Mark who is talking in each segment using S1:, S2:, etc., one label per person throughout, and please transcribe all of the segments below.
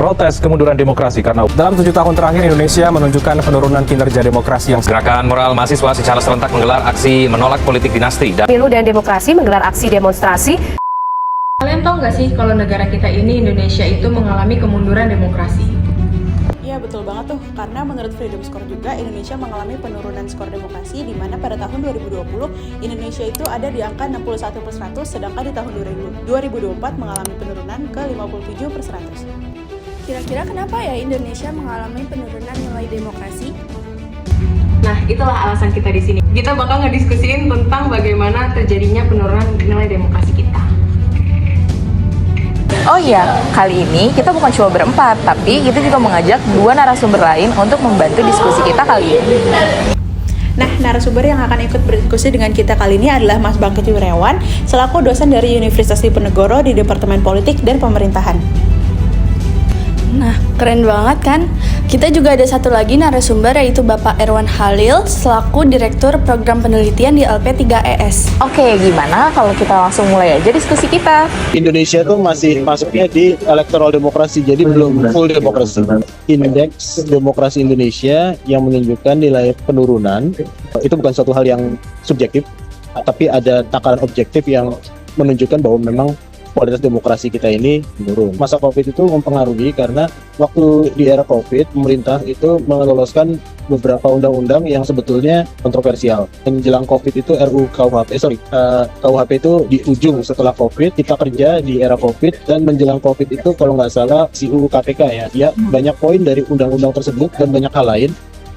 S1: protes kemunduran demokrasi karena
S2: dalam 7 tahun terakhir Indonesia menunjukkan penurunan kinerja demokrasi yang
S3: Gerakan Moral Mahasiswa secara serentak menggelar aksi menolak politik dinasti dan
S4: Pilu dan Demokrasi menggelar aksi demonstrasi.
S5: Kalian tahu nggak sih kalau negara kita ini, Indonesia itu mengalami kemunduran demokrasi?
S6: Iya betul banget tuh, karena menurut Freedom Score juga Indonesia mengalami penurunan skor demokrasi di mana pada tahun 2020 Indonesia itu ada di angka 61/100, sedangkan di tahun 2024 mengalami penurunan ke 57/100.
S7: Kira-kira kenapa ya Indonesia mengalami penurunan nilai demokrasi?
S5: Nah, itulah alasan kita di sini. Kita bakal ngediskusiin tentang bagaimana terjadinya penurunan nilai demokrasi kita.
S8: Oh iya, kali ini kita bukan cuma berempat, tapi kita juga mengajak 2 narasumber lain untuk membantu diskusi kita kali ini.
S6: Nah, narasumber yang akan ikut berdiskusi dengan kita kali ini adalah Mas Bangkit Wirawan, selaku dosen dari Universitas Diponegoro di Departemen Politik dan Pemerintahan.
S7: Nah, keren banget kan? Kita juga ada satu lagi narasumber yaitu Bapak Erwan Halil selaku Direktur Program Penelitian di LP3ES.
S8: Oke, gimana kalau kita langsung mulai aja diskusi kita?
S9: Indonesia tuh masih masuknya di electoral demokrasi, jadi belum full demokrasi. Indeks demokrasi Indonesia yang menunjukkan nilai penurunan itu bukan suatu hal yang subjektif, tapi ada takaran objektif yang menunjukkan bahwa memang kualitas demokrasi kita ini menurun. Masa COVID itu mempengaruhi karena waktu di era COVID, pemerintah itu meloloskan beberapa undang-undang yang sebetulnya kontroversial. Menjelang COVID itu KUHP itu di ujung setelah COVID, kita kerja di era COVID, dan menjelang COVID itu kalau nggak salah si UU KPK ya banyak poin dari undang-undang tersebut dan banyak hal lain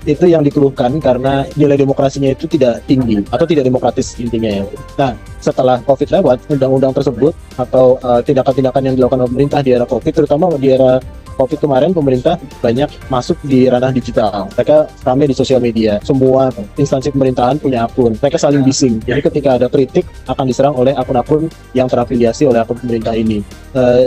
S9: itu yang dikeluhkan karena nilai demokrasinya itu tidak tinggi atau tidak demokratis intinya ya. Nah, setelah COVID lewat, undang-undang tersebut atau tindakan-tindakan yang dilakukan pemerintah di era COVID, terutama di era COVID kemarin, pemerintah banyak masuk di ranah digital. Mereka ramai di sosial media. Semua instansi pemerintahan punya akun. Mereka saling bising. Jadi ketika ada kritik akan diserang oleh akun-akun yang terafiliasi oleh akun pemerintah ini.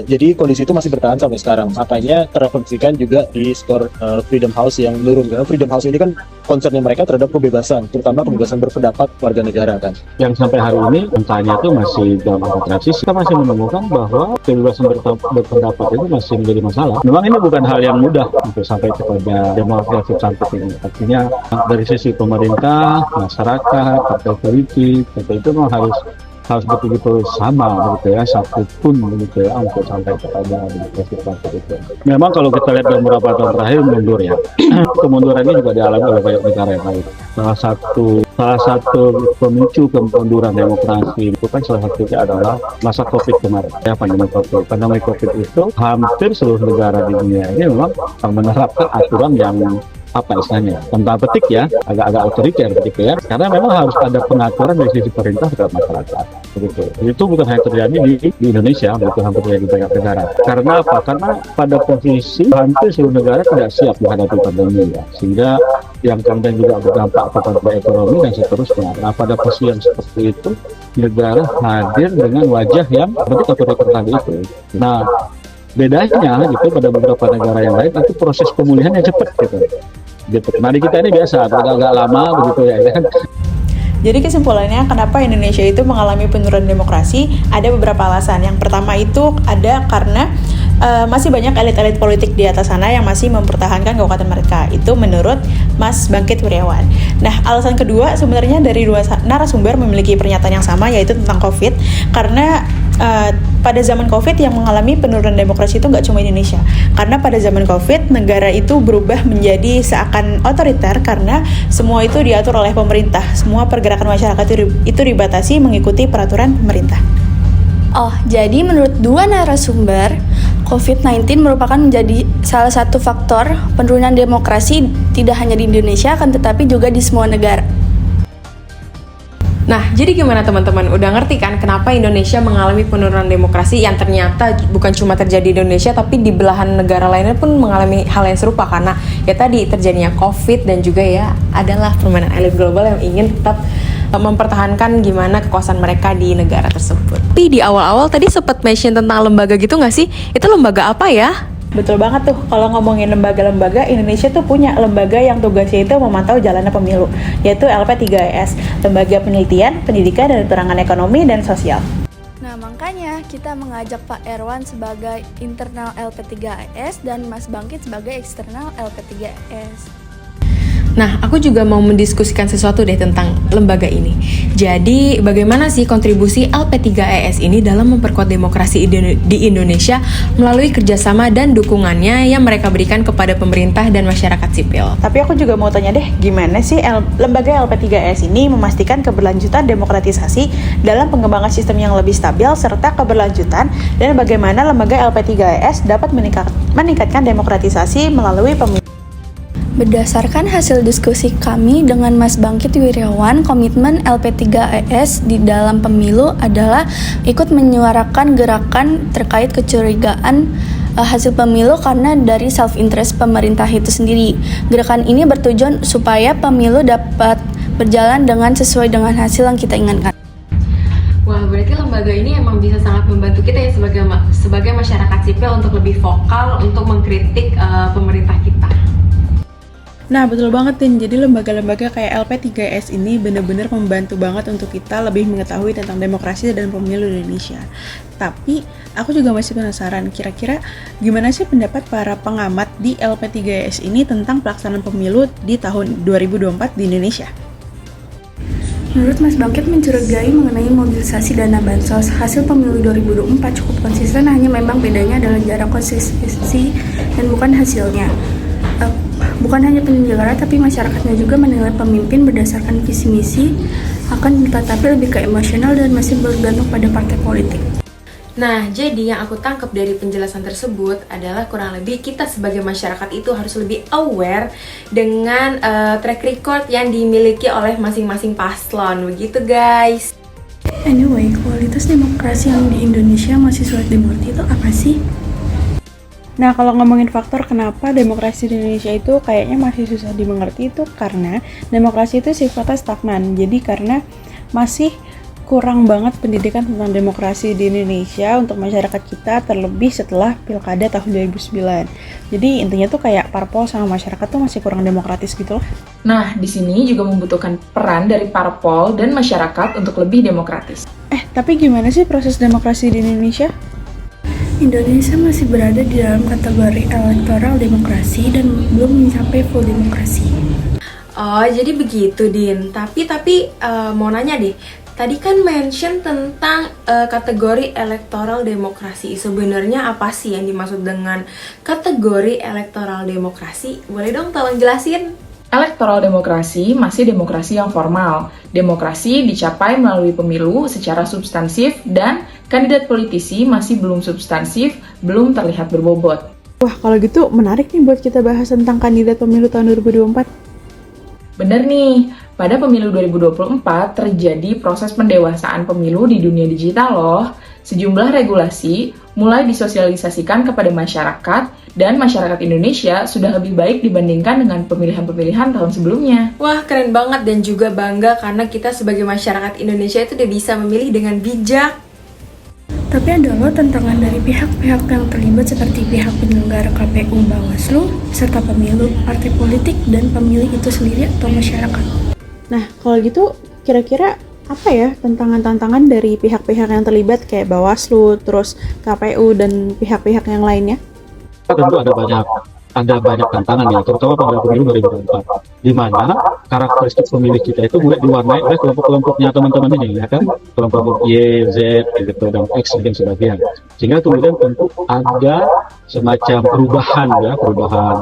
S9: Jadi kondisi itu masih bertahan sampai sekarang. Makanya terrefleksikan juga di skor Freedom House yang menurun. Karena Freedom House ini kan concernnya mereka terhadap kebebasan, terutama kebebasan berpendapat warga negara kan.
S10: Yang sampai hari ini angkanya itu masih dalam angka drastis. Kita masih menemukan bahwa kebebasan berpendapat itu masih menjadi masalah. Memang ini bukan hal yang mudah untuk sampai kepada demokrasi substantif ini. Artinya dari sisi pemerintah, masyarakat, partai politik, itu memang harus betul-betul sama gitu ya, satu pun gitu ya untuk sampai kepada demokrasi substantif itu. Memang kalau kita lihat dalam beberapa tahun terakhir mundur ya. Kemunduran ini juga dialami oleh banyak negara yang lain. Salah satu pemicu kemunduran demokrasi itu kan salah satunya adalah masa COVID kemarin. Ya, pandemi COVID. Pandemi COVID itu hampir seluruh negara di dunia ini memang menerapkan aturan yang istilahnya tentang petik ya, agak otoriter begitu ya, karena memang harus ada pengaturan dari sisi pemerintah terhadap masyarakat begitu. Itu bukan hanya terjadi di Indonesia, bukan hanya terjadi di banyak negara. Karena apa? Karena pada posisi hampir seluruh negara tidak siap menghadapi pandemi ya, sehingga yang kemudian juga berdampak kepada ekonomi dan seterusnya. Nah, pada posisi yang seperti itu negara hadir dengan wajah yang bentuk otoriter tadi itu. Nah, bedanya gitu pada beberapa negara yang lain itu proses pemulihannya cepat gitu. Nah, di kita ini biasa agak lama begitu ya kan.
S6: Jadi kesimpulannya kenapa Indonesia itu mengalami penurunan demokrasi, ada beberapa alasan. Yang pertama itu ada karena masih banyak elit-elit politik di atas sana yang masih mempertahankan kekuatan mereka. Itu menurut Mas Bangkit Wirawan. Nah, alasan kedua sebenarnya dari 2 narasumber memiliki pernyataan yang sama, yaitu tentang COVID. Karena pada zaman COVID yang mengalami penurunan demokrasi itu nggak cuma Indonesia. Karena pada zaman COVID negara itu berubah menjadi seakan otoriter karena semua itu diatur oleh pemerintah. Semua pergerakan masyarakat itu dibatasi mengikuti peraturan pemerintah.
S7: Oh, jadi menurut 2 narasumber, COVID-19 merupakan menjadi salah satu faktor penurunan demokrasi tidak hanya di Indonesia, akan tetapi juga di semua negara.
S5: Nah, jadi gimana teman-teman? Udah ngerti kan kenapa Indonesia mengalami penurunan demokrasi yang ternyata bukan cuma terjadi di Indonesia, tapi di belahan negara lainnya pun mengalami hal yang serupa karena ya tadi terjadinya COVID dan juga ya adalah permainan elit global yang ingin tetap mempertahankan gimana kekuasaan mereka di negara tersebut. Tapi di awal-awal tadi sempat mention tentang lembaga gitu nggak sih? Itu lembaga apa ya?
S6: Betul banget tuh, kalau ngomongin lembaga-lembaga, Indonesia tuh punya lembaga yang tugasnya itu memantau jalannya pemilu, yaitu LP3ES, Lembaga Penelitian, Pendidikan, dan Penerangan Ekonomi dan Sosial.
S7: Nah, makanya kita mengajak Pak Erwan sebagai internal LP3AS dan Mas Bangkit sebagai eksternal LP3AS.
S5: Nah, aku juga mau mendiskusikan sesuatu deh tentang lembaga ini. Jadi, bagaimana sih kontribusi LP3AS ini dalam memperkuat demokrasi di Indonesia melalui kerjasama dan dukungannya yang mereka berikan kepada pemerintah dan masyarakat sipil?
S6: Tapi aku juga mau tanya deh, gimana sih lembaga LP3AS ini memastikan keberlanjutan demokratisasi dalam pengembangan sistem yang lebih stabil serta keberlanjutan, dan bagaimana lembaga LP3AS dapat meningkatkan demokratisasi melalui pemilu?
S7: Berdasarkan hasil diskusi kami dengan Mas Bangkit Wiryawan, komitmen LP3AS di dalam pemilu adalah ikut menyuarakan gerakan terkait kecurigaan hasil pemilu karena dari self-interest pemerintah itu sendiri. Gerakan ini bertujuan supaya pemilu dapat berjalan dengan sesuai dengan hasil yang kita inginkan.
S5: Wah, berarti lembaga ini emang bisa sangat membantu kita ya sebagai masyarakat sipil untuk lebih vokal untuk mengkritik pemerintah kita.
S6: Nah, betul banget Tin. Jadi lembaga-lembaga kayak LP3AS ini benar-benar membantu banget untuk kita lebih mengetahui tentang demokrasi dan pemilu di Indonesia. Tapi, aku juga masih penasaran, kira-kira gimana sih pendapat para pengamat di LP3AS ini tentang pelaksanaan pemilu di tahun 2024 di Indonesia?
S7: Menurut Mas Bangkit mencurigai mengenai mobilisasi dana bansos hasil pemilu 2024 cukup konsisten, hanya memang bedanya adalah jarak konsistensi dan bukan hasilnya. Bukan hanya penyelenggara tapi masyarakatnya juga menilai pemimpin berdasarkan visi misi, akan tetapi lebih ke emosional dan masih bergantung pada partai politik.
S5: Nah, jadi yang aku tangkap dari penjelasan tersebut adalah kurang lebih kita sebagai masyarakat itu harus lebih aware dengan track record yang dimiliki oleh masing-masing paslon, begitu guys.
S7: Anyway, kualitas demokrasi yang di Indonesia masih sulit dimengerti itu apa sih?
S6: Nah, kalau ngomongin faktor kenapa demokrasi di Indonesia itu kayaknya masih susah dimengerti, itu karena demokrasi itu sifatnya stagnan. Jadi karena masih kurang banget pendidikan tentang demokrasi di Indonesia untuk masyarakat kita, terlebih setelah Pilkada tahun 2009. Jadi intinya tuh kayak parpol sama masyarakat tuh masih kurang demokratis gitu loh.
S8: Nah, di sini juga membutuhkan peran dari parpol dan masyarakat untuk lebih demokratis.
S6: Tapi gimana sih proses demokrasi di Indonesia?
S7: Indonesia masih berada di dalam kategori elektoral demokrasi dan belum mencapai full demokrasi.
S5: Oh, jadi begitu, Din. Tapi mau nanya deh. Tadi kan mention tentang kategori elektoral demokrasi. Sebenarnya apa sih yang dimaksud dengan kategori elektoral demokrasi? Boleh dong tolong jelasin?
S8: Elektoral demokrasi masih demokrasi yang formal. Demokrasi dicapai melalui pemilu secara substansif dan kandidat politisi masih belum substansif, belum terlihat berbobot.
S6: Wah, kalau gitu menarik nih buat kita bahas tentang kandidat pemilu tahun 2024.
S8: Bener nih, pada pemilu 2024 terjadi proses pendewasaan pemilu di dunia digital loh. Sejumlah regulasi mulai disosialisasikan kepada masyarakat dan masyarakat Indonesia sudah lebih baik dibandingkan dengan pemilihan-pemilihan tahun sebelumnya.
S5: Wah, keren banget dan juga bangga karena kita sebagai masyarakat Indonesia itu udah bisa memilih dengan bijak.
S7: Tapi ada loh tantangan dari pihak-pihak yang terlibat seperti pihak penyelenggara KPU, Bawaslu, serta pemilu, partai politik, dan pemilih itu sendiri atau masyarakat.
S6: Nah, kalau gitu kira-kira apa ya tantangan-tantangan dari pihak-pihak yang terlibat kayak Bawaslu, terus KPU, dan pihak-pihak yang lainnya?
S10: Tentu ada banyak tantangan ya, terutama pada pemilu 2024, di mana karakteristik pemilih kita itu mulai diwarnai oleh kelompok-kelompoknya teman-teman ini, ya kan, kelompok Y, Z, gitu, dan X dan sebagainya. Sehingga kemudian tentu ada semacam perubahan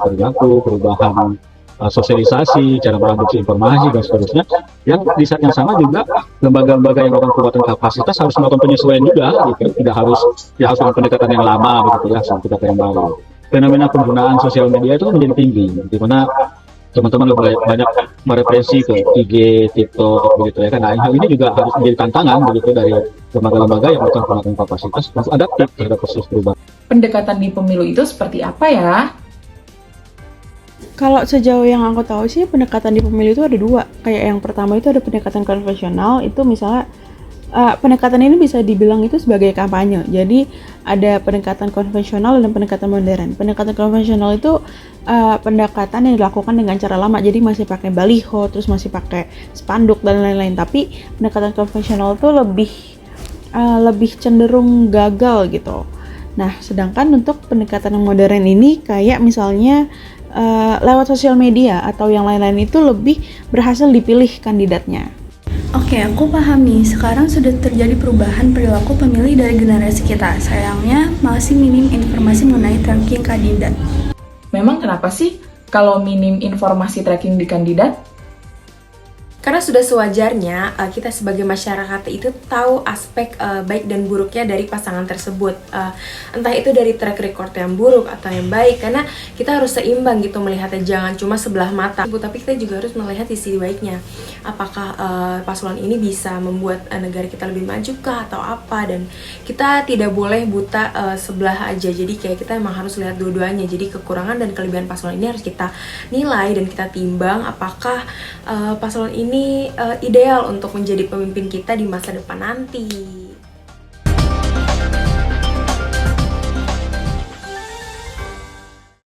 S10: perilaku, perubahan sosialisasi, cara memproduksi informasi dan seterusnya. Yang di saat yang sama juga lembaga-lembaga yang melakukan penguatan kapasitas harus melakukan penyesuaian juga, gitu. Tidak harus dengan pendekatan yang lama begitu ya, sama pendekatan yang baru. Fenomena penggunaan sosial media itu menjadi tinggi, di mana teman-teman lebih banyak mereferensi ke IG, TikTok, begitu ya kan. Nah, hal ini juga harus menjadi tantangan begitu dari lembaga-lembaga yang melakukan penguatan kapasitas untuk adaptif terhadap proses perubahan.
S8: Pendekatan di pemilu itu seperti apa ya?
S6: Kalau sejauh yang aku tahu sih pendekatan di pemilu itu ada dua. Kayak yang pertama itu ada pendekatan konvensional, itu misalnya pendekatan ini bisa dibilang itu sebagai kampanye. Jadi ada pendekatan konvensional dan pendekatan modern. Pendekatan konvensional itu pendekatan yang dilakukan dengan cara lama. Jadi masih pakai baliho, terus masih pakai spanduk dan lain-lain. Tapi pendekatan konvensional itu lebih lebih cenderung gagal gitu. Nah, sedangkan untuk pendekatan yang modern ini kayak misalnya lewat sosial media atau yang lain-lain itu lebih berhasil dipilih kandidatnya.
S7: Oke, aku pahami. Sekarang sudah terjadi perubahan perilaku pemilih dari generasi kita. Sayangnya masih minim informasi mengenai ranking kandidat.
S8: Memang kenapa sih kalau minim informasi tracking di kandidat?
S5: Karena sudah sewajarnya kita sebagai masyarakat itu tahu aspek baik dan buruknya dari pasangan tersebut. Entah itu dari track record yang buruk atau yang baik, karena kita harus seimbang gitu melihatnya, jangan cuma sebelah mata. Tapi kita juga harus melihat sisi baiknya. Apakah paslon ini bisa membuat negara kita lebih maju kah atau apa, dan kita tidak boleh buta sebelah aja. Jadi kayak kita emang harus lihat dua-duanya. Jadi kekurangan dan kelebihan paslon ini harus kita nilai dan kita timbang apakah paslon ini ideal untuk menjadi pemimpin kita di masa depan nanti.